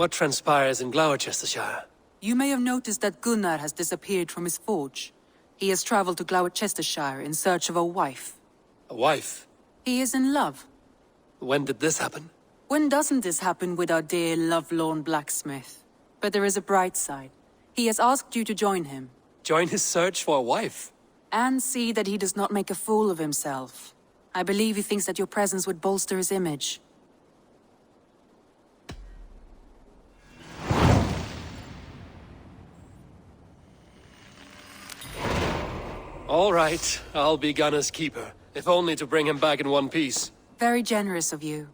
What transpires in Glowecestrescire? You may have noticed that Gunnar has disappeared from his forge. He has traveled to Glowecestre in search of a wife. A wife? He is in love. When did this happen? When doesn't this happen with our dear lovelorn blacksmith? But there is a bright side. He has asked you to join him. Join his search for a wife? And see that he does not make a fool of himself. I believe he thinks that your presence would bolster his image. All right, I'll be Gunnar's keeper, if only to bring him back in one piece. Very generous of you.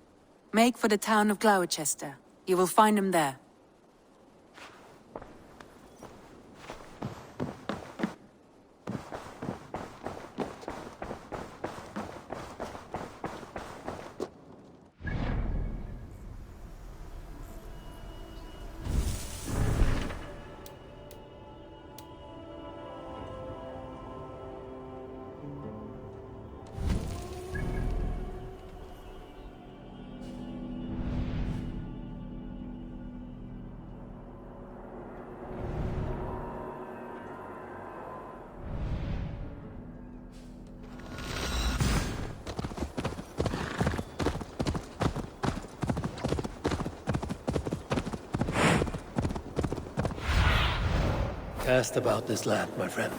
Make for the town of Glowecestre. You will find him there. Cast about this land, my friend.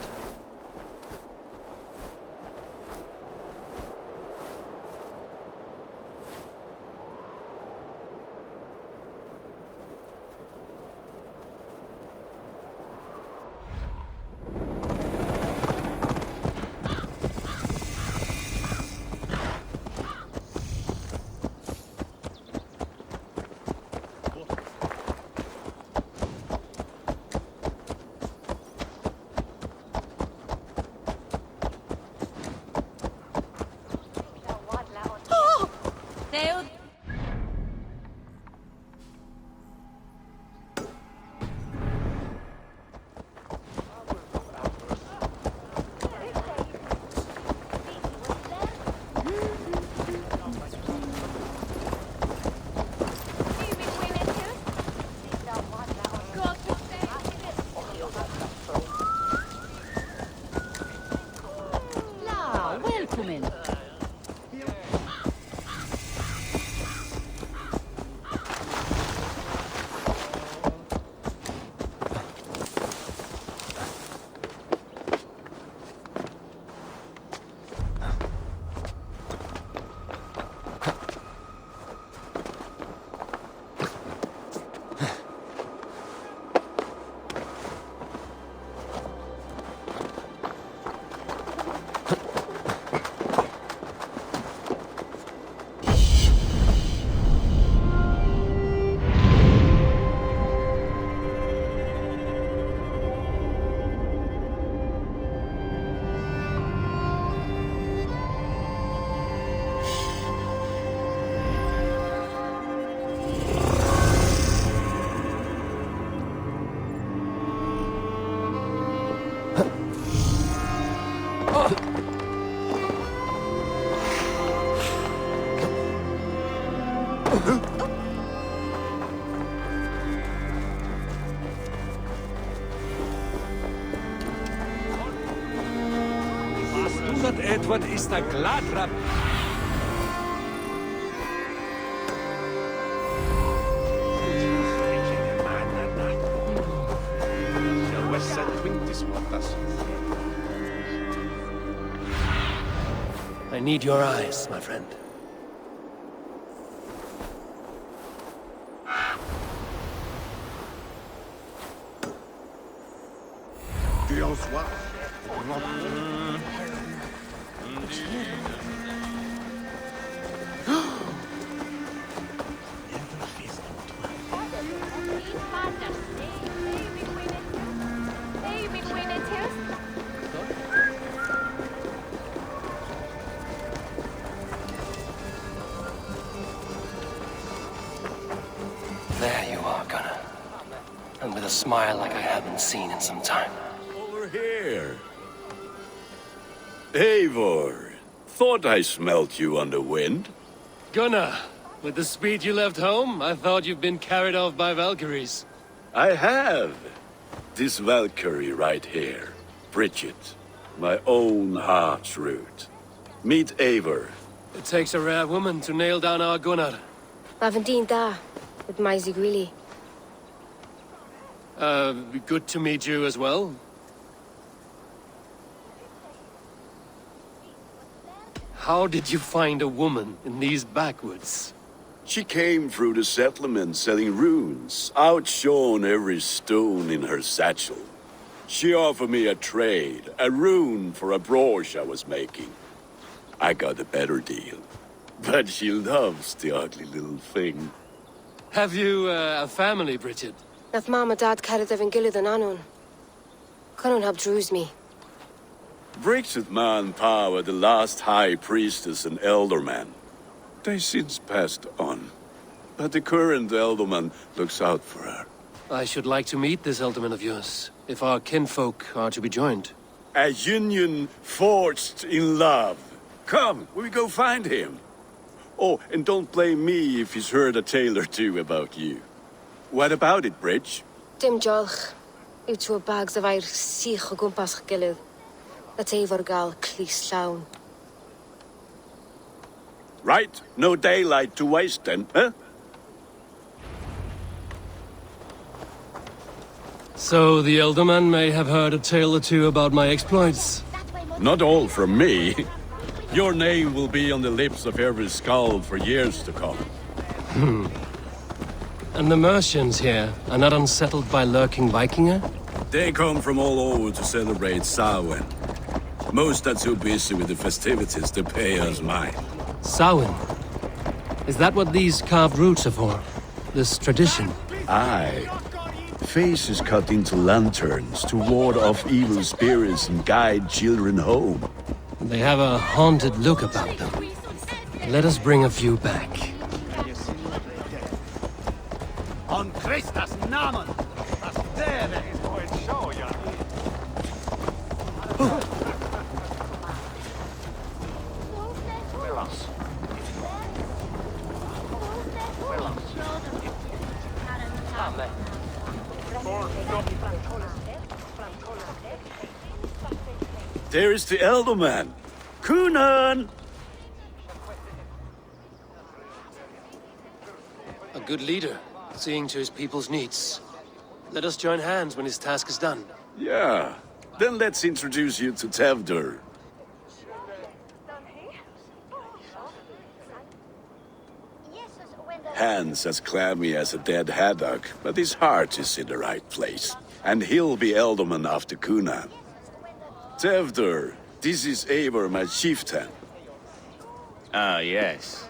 Edward is the gladra. I need your eyes, my friend. There you are, Gunnar. And with a smile like I haven't seen in some time. Over here. Eivor, thought I smelt you on the wind. Gunnar, With the speed you left home, I thought you'd been carried off by Valkyries. I have. This Valkyrie right here. Bridget. My own heart's root. Meet Eivor. It takes a rare woman to nail down our Gunnar. Lavendine da, with my Zigwili. Good to meet you as well. How did you find a woman in these backwoods? She came through the settlement selling runes, outshone every stone in her satchel. She offered me a trade, a rune for a brooch I was making. I got a better deal. But she loves the ugly little thing. Have you a family, Bridget? Nath Mom and Dad carried even gilly than Anon. Conan have drews me. Bridget Man Pa were the last high priestess and elderman. They since passed on. But the current elderman looks out for her. I should like to meet this elderman of yours, if our kinfolk are to be joined. A union forged in love. Come, we go find him. Oh, and don't blame me if he's heard a tale or two about you. What about it, Bridge? Dim jolch. Uw bags of air sich o gwmpas gilydd. Dat Eivor gal clis llawn. Right, no daylight to waste then, huh? So the elderman may have heard a tale or two about my exploits. Not all from me. Your name will be on the lips of every skald for years to come. And the Mercians here are not unsettled by lurking Vikinger? They come from all over to celebrate Samhain. Most are too busy with the festivities to pay us mind. Samhain? Is that what these carved roots are for? This tradition? Aye. Faces cut into lanterns to ward off evil spirits and guide children home. They have a haunted look about them. Let us bring a few back. On Christus Namen! Das wäre in euch Show, ja. There is the elderman. Gunnar! A good leader, seeing to his people's needs. Let us join hands when his task is done. Yeah. Then let's introduce you to Tewdwr. Hands as clammy as a dead haddock, but his heart is in the right place. And he'll be elderman after Gunnar. Tewdwr, this is Eivor, my chieftain. Ah, yes.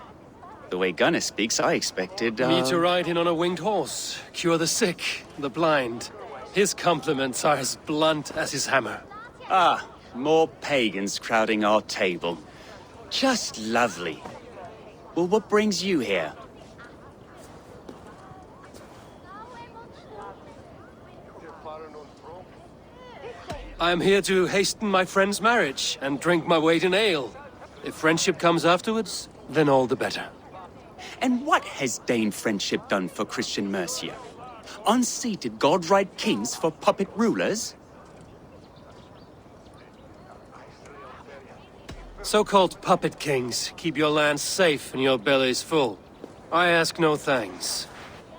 The way Gunnar speaks, I expected, Me to ride in on a winged horse, cure the sick, the blind. His compliments are as blunt as his hammer. Ah, more pagans crowding our table. Just lovely. Well, what brings you here? I am here to hasten my friend's marriage and drink my weight in ale. If friendship comes afterwards, then all the better. And what has Dane friendship done for Christian Mercia? Unseated godright kings for puppet rulers? So-called puppet kings keep your lands safe and your bellies full. I ask no thanks,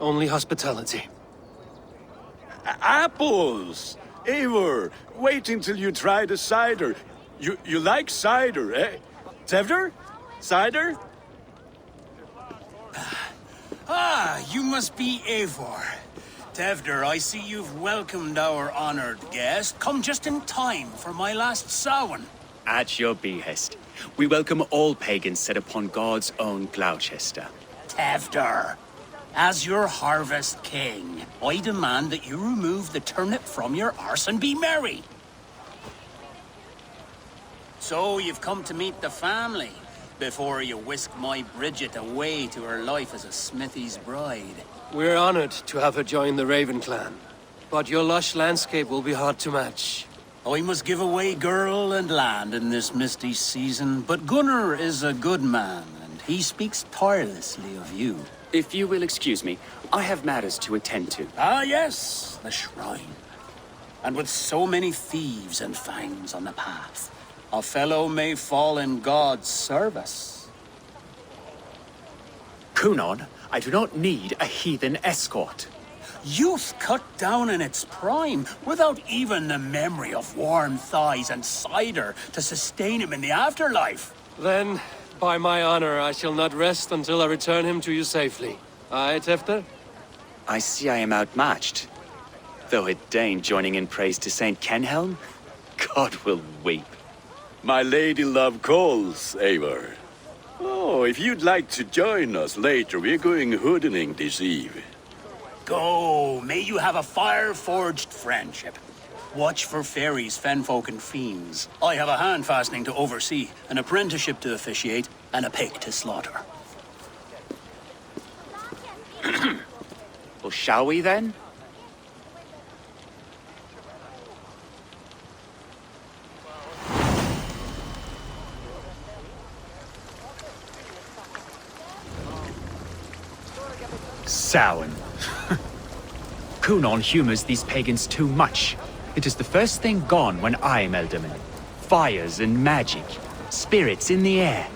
only hospitality. Apples! Eivor, wait until you try the cider. You like cider, eh? Tewdwr? Cider? Ah, you must be Eivor. Tewdwr, I see you've welcomed our honored guest. Come just in time for my last Samhain. At your behest. We welcome all pagans set upon God's own Glowecestre. Tewdwr, as your harvest king, I demand that you remove the turnip from your arse and be merry. So you've come to meet the family before you whisk my Bridget away to her life as a smithy's bride. We're honored to have her join the Raven clan, but your lush landscape will be hard to match. I must give away girl and land in this misty season, but Gunnar is a good man, and He speaks tirelessly of you. If you will excuse me, I have matters to attend to. Ah, yes, the shrine. And with so many thieves and fangs on the path, a fellow may fall in God's service. Kunon, I do not need a heathen escort. Youth cut down in its prime, without even the memory of warm thighs and cider to sustain him in the afterlife. Then, by my honor, I shall not rest until I return him to you safely. Aye, Tewdwr? I see I am outmatched. Though it deign joining in praise to Saint Kenhelm, God will weep. My lady love calls, Eivor. Oh, if you'd like to join us later, we're going hoodening this eve. Go, may you have a fire-forged friendship. Watch for fairies, fenfolk, and fiends. I have a hand fastening to oversee, an apprenticeship to officiate, and a pig to slaughter. Well, shall we then? Samhain. Kunon humors these pagans too much. It is the first thing gone when I am Elderman. Fires and magic, spirits in the air.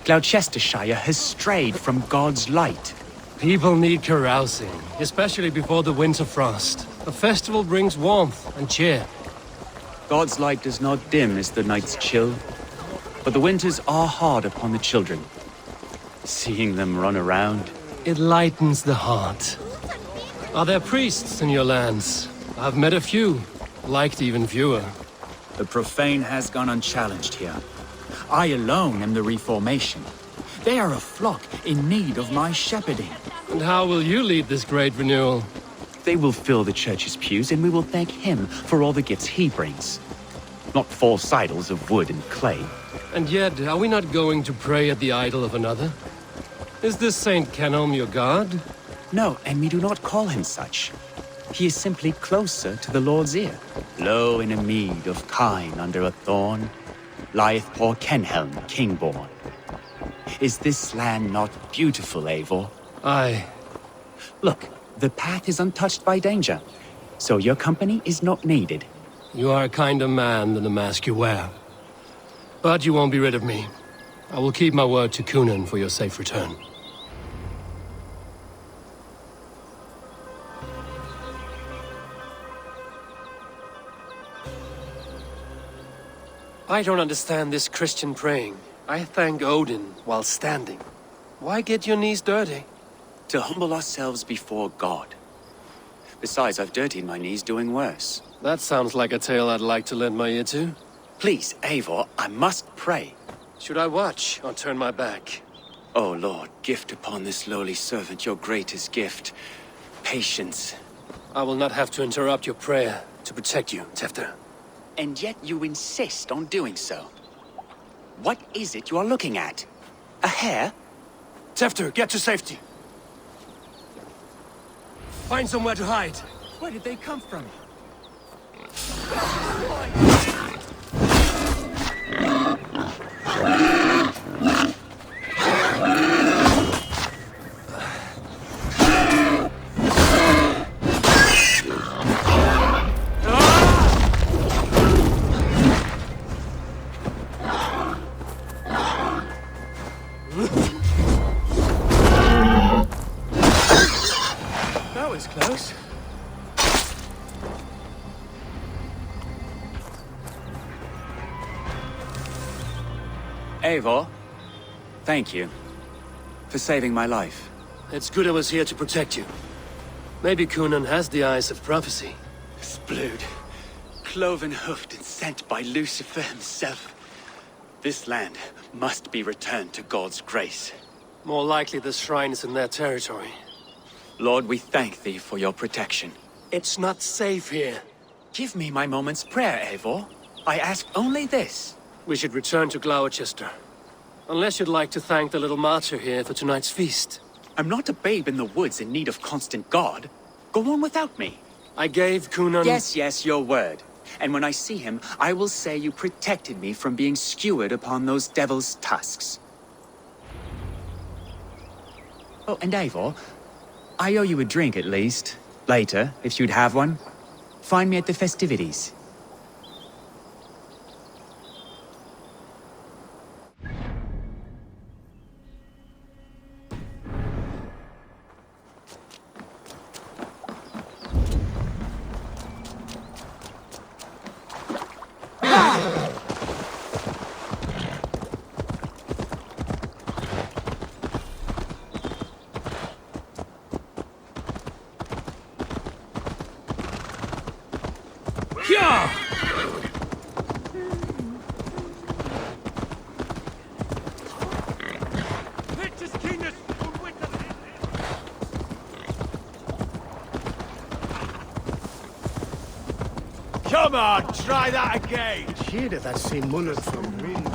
Glowecestrescire has strayed from God's light. People need carousing, especially before the winter frost. A festival brings warmth and cheer. God's light does not dim as the nights chill, but the winters are hard upon the children. Seeing them run around, It lightens the heart. Are there priests in your lands? I've met a few, liked even fewer. the profane has gone unchallenged here. I alone am the reformation. They are a flock in need of my shepherding. And how will you lead this great renewal? They will fill the church's pews, and we will thank him for all the gifts he brings. Not false idols of wood and clay. And yet, are we not going to pray at the idol of another? Is this Saint Kenhelm your god? No, and we do not call him such. He is simply closer to the Lord's ear. Low in a mead of kine under a thorn, lieth poor Kenhelm, king-born. Is this land not beautiful, Eivor? Aye. Look, the path is untouched by danger, so your company is not needed. You are a kinder man than the mask you wear. But you won't be rid of me. I will keep my word to Gunnar for your safe return. I don't understand this Christian praying. I thank Odin while standing. Why get your knees dirty? To humble ourselves before God. Besides, I've dirtied my knees doing worse. That sounds like a tale I'd like to lend my ear to. Please, Eivor, I must pray. Should I watch or turn my back? O Lord, gift upon this lowly servant your greatest gift. Patience. I will not have to interrupt your prayer to protect you, Tewdwr. And yet you insist on doing so. What is it you are looking at? A hare? Tewdwr, get to safety. Find somewhere to hide. Where did they come from? That was close. Eivor, thank you for saving my life. It's good I was here to protect you. Maybe Gunnar has the eyes of prophecy. Splood, cloven-hoofed and sent by Lucifer himself. This land must be returned to God's grace. More likely the shrine is in their territory. Lord, we thank thee for your protection. It's not safe here. Give me my moment's prayer, Eivor. I ask only this. We should return to Glowecestre. Unless you'd like to thank the little martyr here for tonight's feast. I'm not a babe in the woods in need of constant guard. Go on without me. I gave Gunnar... Yes, your word. And when I see him, I will say you protected me from being skewered upon those devil's tusks. Oh, and Eivor, I owe you a drink at least. Later, if you'd have one. Find me at the festivities. Come on, try that again! Here that same monarch from wind.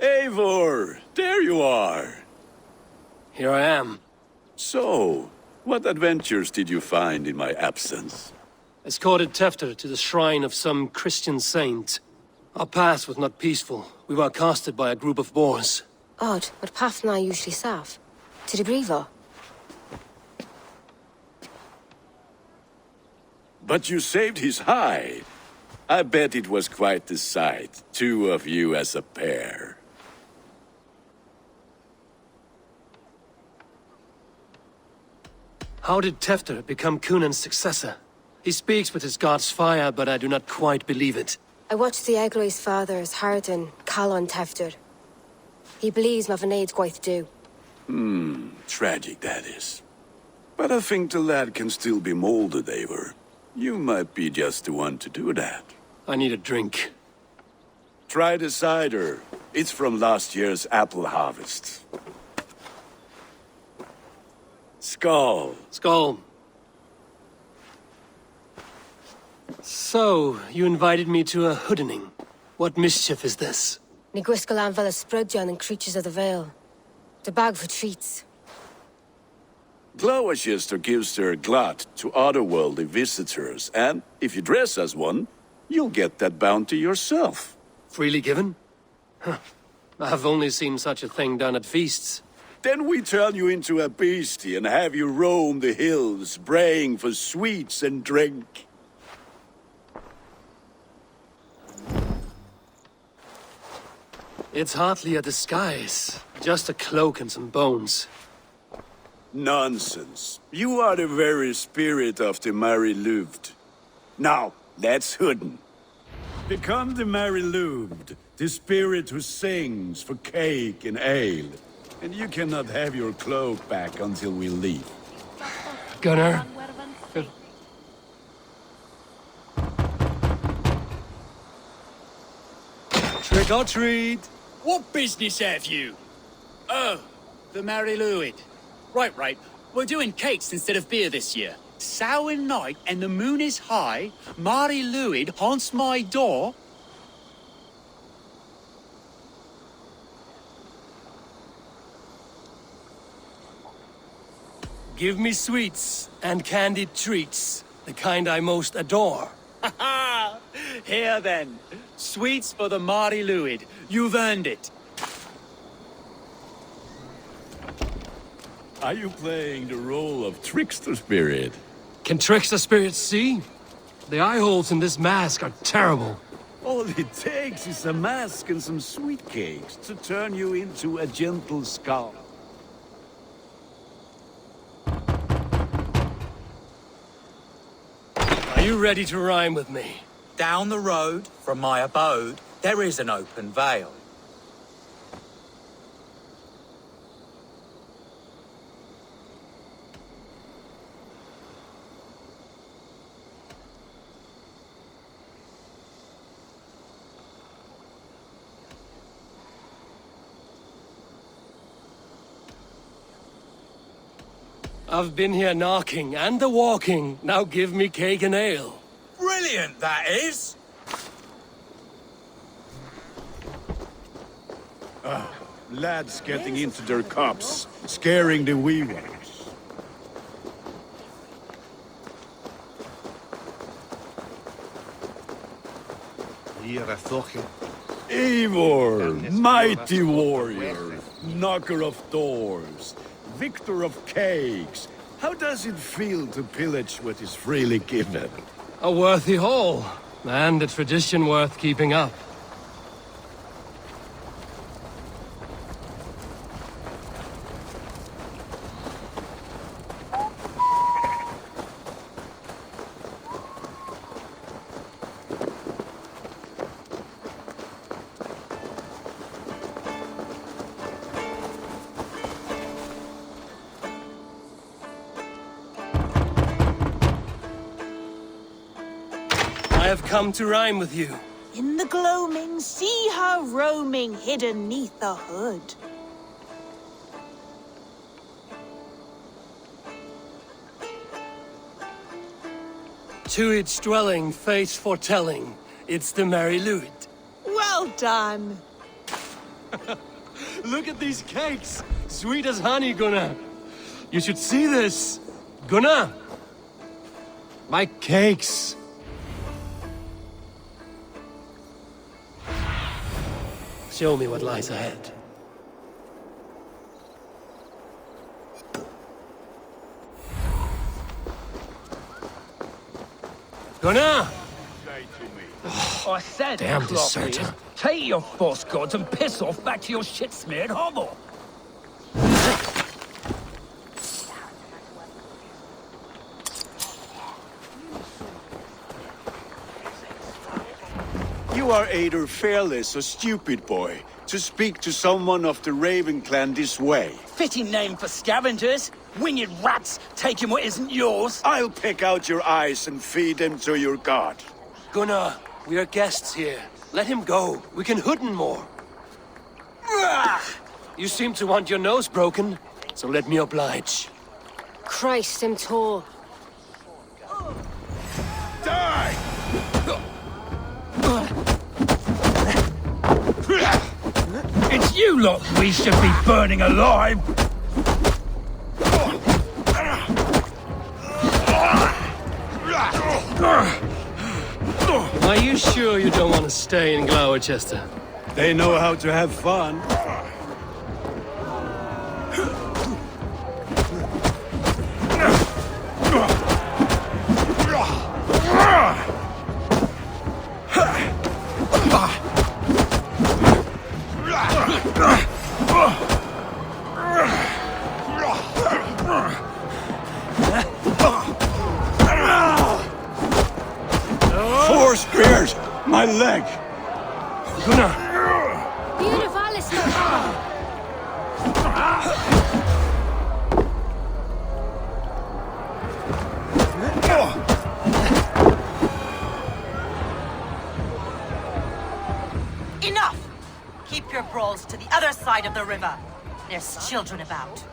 Eivor, there you are. Here I am. So, what adventures did you find in my absence? Escorted Tewdwr to the shrine of some Christian saint. Our path was not peaceful. We were accosted by a group of boars. Odd, but path na usually safe. To the Brivo. But you saved his hide. I bet it was quite the sight, two of you as a pair. How did Tewdwr become Cunan's successor? He speaks with his god's fire, but I do not quite believe it. I watched the Egroi's father's Harden call on Tewdwr. He believes Mavanade quite do. Tragic that is. But I think the lad can still be molded, Eivor. You might be just the one to do that. I need a drink. Try the cider. It's from last year's apple harvest. Skull. Skull. So, you invited me to a hoodening. What mischief is this? Ni gwisgal an fel ysbrydion and creatures of the Vale. The bag for treats. Glowecestre gives their glut to otherworldly visitors, and if you dress as one, you'll get that bounty yourself. Freely given? Huh. I've only seen such a thing done at feasts. Then we turn you into a beastie and have you roam the hills, braying for sweets and drink. It's hardly a disguise. Just a cloak and some bones. Nonsense. You are the very spirit of the Mari Lwyd. Now, let's hooden. Become the Mari Lwyd, the spirit who sings for cake and ale. And you cannot have your cloak back until we leave. Gunnar. Trick or treat. What business have you? Oh, the Mari Lwyd. Right. We're doing cakes instead of beer this year. Samhain night and the moon is high. Mari Lwyd haunts my door. Give me sweets and candied treats, the kind I most adore. Ha! Here then, sweets for the Mari Lwyd. You've earned it. Are you playing the role of trickster spirit? Can trickster spirits see? The eye holes in this mask are terrible. All it takes is a mask and some sweet cakes to turn you into a gentle skull. Are you ready to rhyme with me? Down the road from my abode, there is an open vale. I've been here knocking and a walking. Now give me cake and ale. Brilliant, that is! Lads getting into their cups. scaring the wee ones. Eivor, mighty warrior, knocker of doors, victor of cakes. How does it feel to pillage what is freely given? A worthy haul, and a tradition worth keeping up. I have come to rhyme with you. In the gloaming, see her roaming hidden neath the hood. To each dwelling, fate foretelling, it's the Mari Lwyd. Well done. Look at these cakes! Sweet as honey, Gunnar. You should see this. Gunnar! My cakes! Show me what lies ahead. Gunnar! I said, Damn clock deserter. ears, take your false gods and piss off back to your shit-smeared hovel. You are either fearless or stupid, boy, to speak to someone of the Raven clan this way. Fitting name for scavengers. Winged rats taking what isn't yours. I'll pick out your eyes and feed them to your god. Gunnar, we are guests here. Let him go. We can hooden more. You seem to want your nose broken, so let me oblige. Christ, I'm tall. Die! It's you lot we should be burning alive. Are you sure you don't want to stay in Glowecestre? They know how to have fun. Four spears! My leg! Gunnar! Enough! Keep your brawls to the other side of the river. There's children about.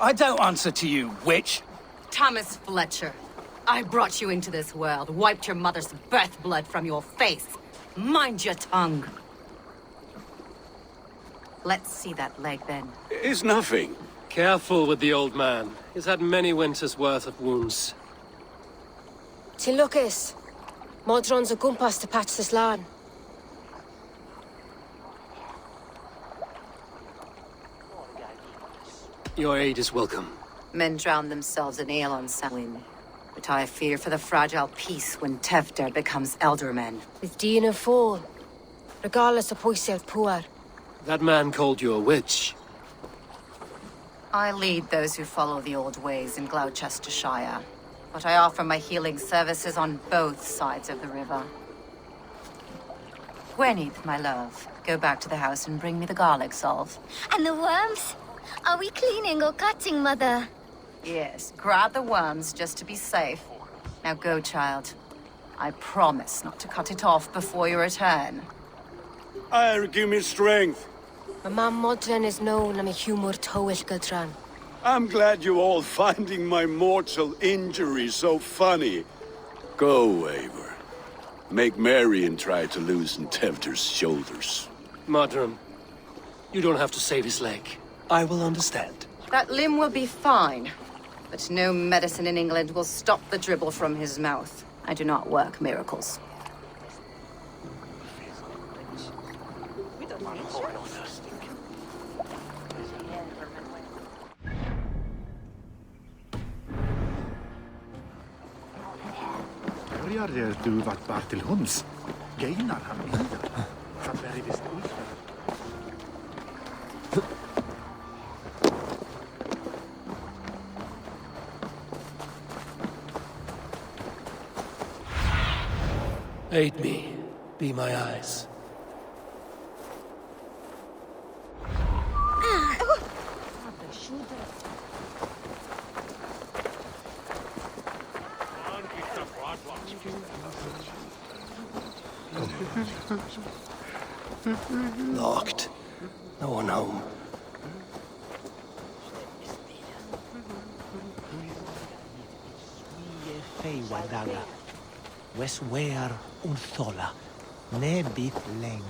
I don't answer to you, witch. Thomas Fletcher, I brought you into this world, wiped your mother's birth blood from your face. Mind your tongue. Let's see that leg, then. It's nothing. Careful with the old man. He's had many winters' worth of wounds. Till Lucas. Modron's a gumpas to patch this land. Your aid is welcome. Men drown themselves in ale on Samhain, but I fear for the fragile peace when Tewdwr becomes eldermen. With Dean and Fall. Regardless of Poisel Puar. That man called you a witch. I lead those who follow the old ways in Glowecestrescire, but I offer my healing services on both sides of the river. Gwyneth, my love, go back to the house and bring me the garlic salve. And the worms? Are we cleaning or cutting, Mother? Yes, grab the worms just to be safe. Now go, child. I promise not to cut it off before you return. Give me strength. My mam Modron is known am a humor towill Gudran. I'm glad you all finding my mortal injury so funny. Go, Eivor. Make merry and try to loosen Tewdwr's shoulders. Madram, you don't have to save his leg. I will understand. That limb will be fine, but no medicine in England will stop the dribble from his mouth. I do not work miracles. Börjar du vart bar till hunds? Gunnar han vidare. Han bär visst ut. Aid me. Be my eyes. Locked. No one home. Wadaga. Wes wear un thola. Ne bit leng.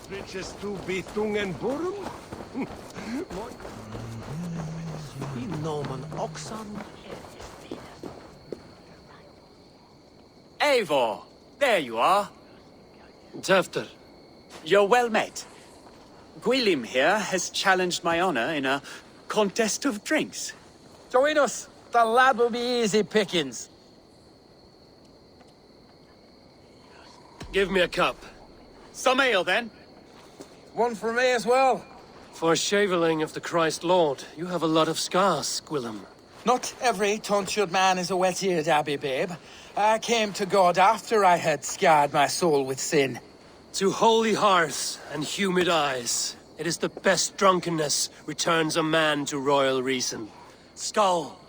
Switches du bitungen burm? Nomen oxan. Eivor! There you are. Tewdwr. You're well met. Gwilym here has challenged my honor in a contest of drinks. Join us. The lad will be easy pickings. Give me a cup. Some ale, then. One for me as well. For shaveling of the Christ Lord, you have a lot of scars, Gwilym. Not every tonsured man is a wet-eared abbey, babe. I came to God after I had scarred my soul with sin. To holy hearts and humid eyes, it is the best drunkenness returns a man to royal reason. Skull!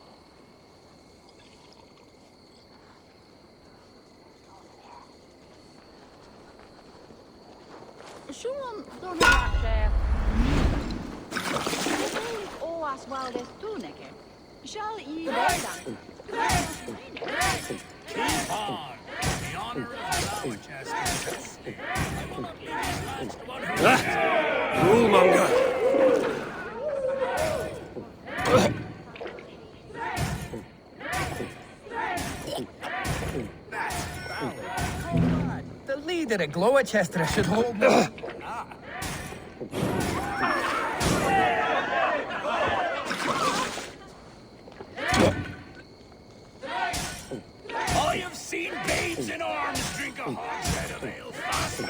Schon don't have o as well as tuneke. Shall you then? Keep on! The honor of Glowecestre. I will not leave these lands to one who... Rule-monger! The leader of Glowecestre should hold me. I have seen babes in arms drink a hogshead of ale faster!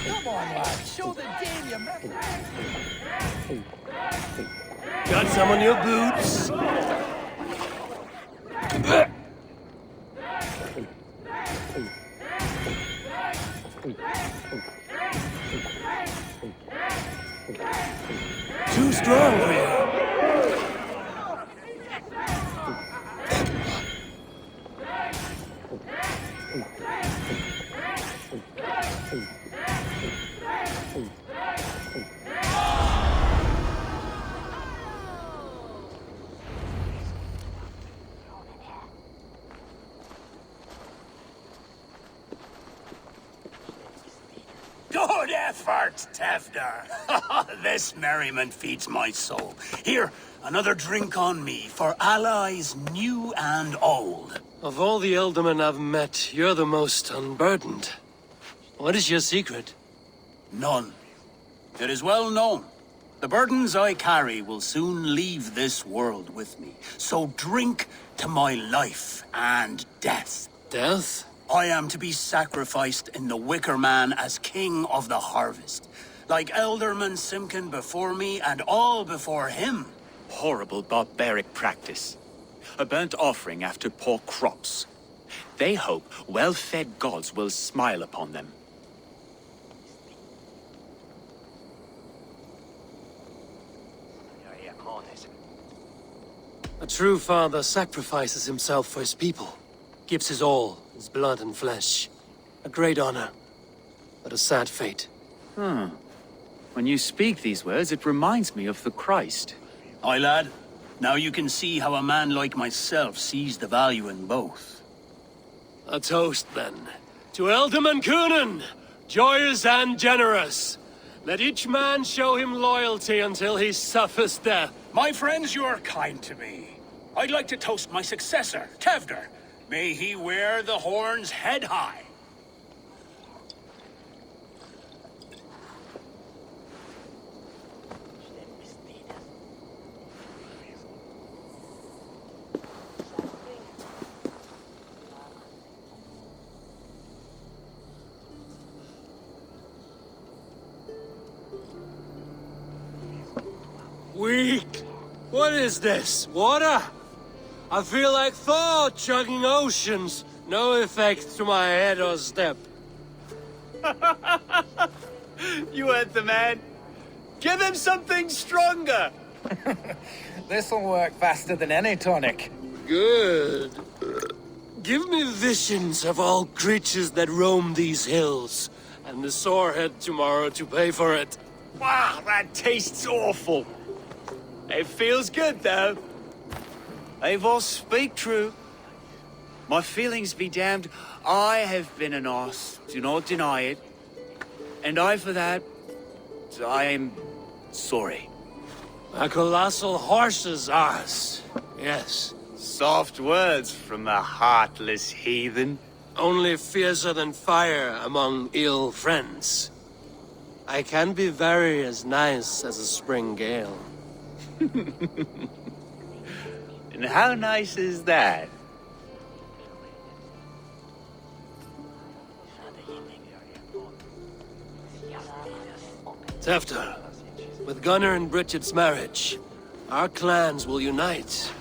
Come on, lad. Show the dame you met. Got some on your boots? Too strong for you. Good effort, Tewdwr. This merriment feeds my soul. Here, another drink on me for allies new and old. Of all the ealdormen I've met, you're the most unburdened. What is your secret? None. It is well known. The burdens I carry will soon leave this world with me. So drink to my life and death. Death? I am to be sacrificed in the Wicker Man as king of the harvest. Like Elderman Simkin before me and all before him. Horrible barbaric practice. A burnt offering after poor crops. They hope well-fed gods will smile upon them. A true father sacrifices himself for his people. Gives his all, his blood and flesh. A great honor, but a sad fate. When you speak these words, it reminds me of the Christ. Aye, lad. Now you can see how a man like myself sees the value in both. A toast, then. To Ealdorman Coonan, joyous and generous. Let each man show him loyalty until he suffers death. My friends, you are kind to me. I'd like to toast my successor, Tewdwr. May he wear the horns head high. Weak! What is this? Water? I feel like Thor chugging oceans. No effect to my head or step. You heard the man. Give him something stronger. This'll work faster than any tonic. Good. Give me visions of all creatures that roam these hills, and the sorehead tomorrow to pay for it. Wow, that tastes awful. It feels good, though. Eivor, speak true. My feelings be damned. I have been an arse, do not deny it. And I, for that, I am sorry. A colossal horse's arse, yes. Soft words from a heartless heathen. Only fiercer than fire among ill friends. I can be very as nice as a spring gale. And how nice is that? Tewdwr, with Gunnar and Bridget's marriage, our clans will unite.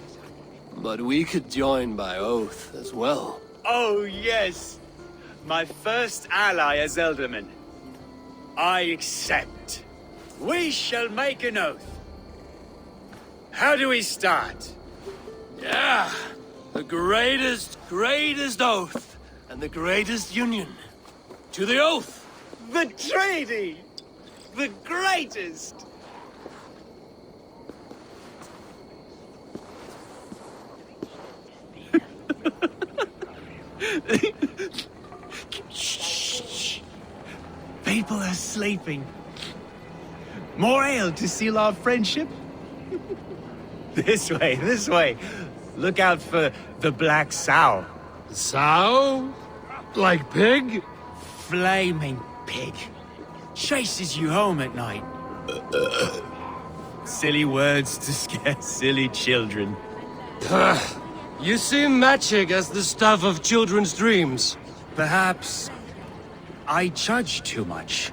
But we could join by oath as well. Oh, yes. My first ally as Ealdorman. I accept. We shall make an oath. How do we start? Yeah, the greatest oath, and the greatest union. To the oath! The treaty! The greatest! Shh. People are sleeping. More ale to seal our friendship? This way. Look out for the black sow. Sow? Like pig? Flaming pig. Chases you home at night. Silly words to scare silly children. You see magic as the stuff of children's dreams. Perhaps I judge too much.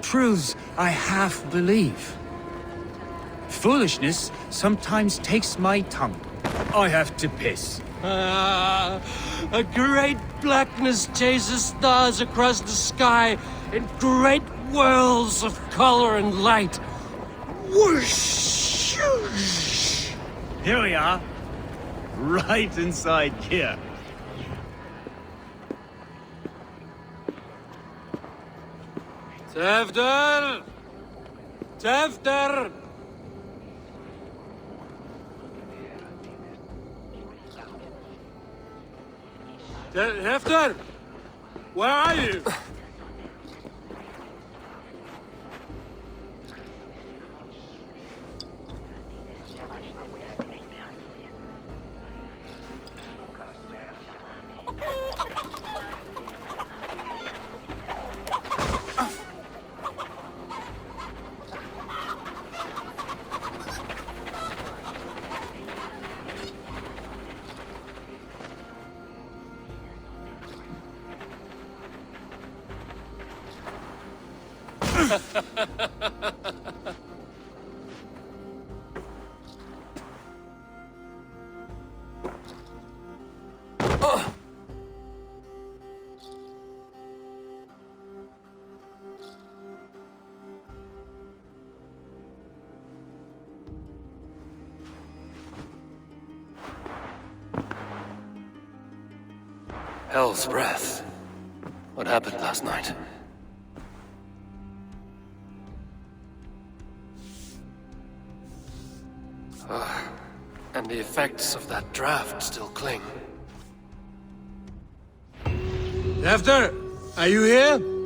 Truths I half believe. Foolishness sometimes takes my tongue. I have to piss. A great blackness chases stars across the sky in great whirls of color and light. Whoosh! Here we are. Right inside here. Tewdwr! Tewdwr! Tewdwr! Where are you? Hell's breath. What happened last night? And the effects of that draft still cling. Tewdwr, are you here?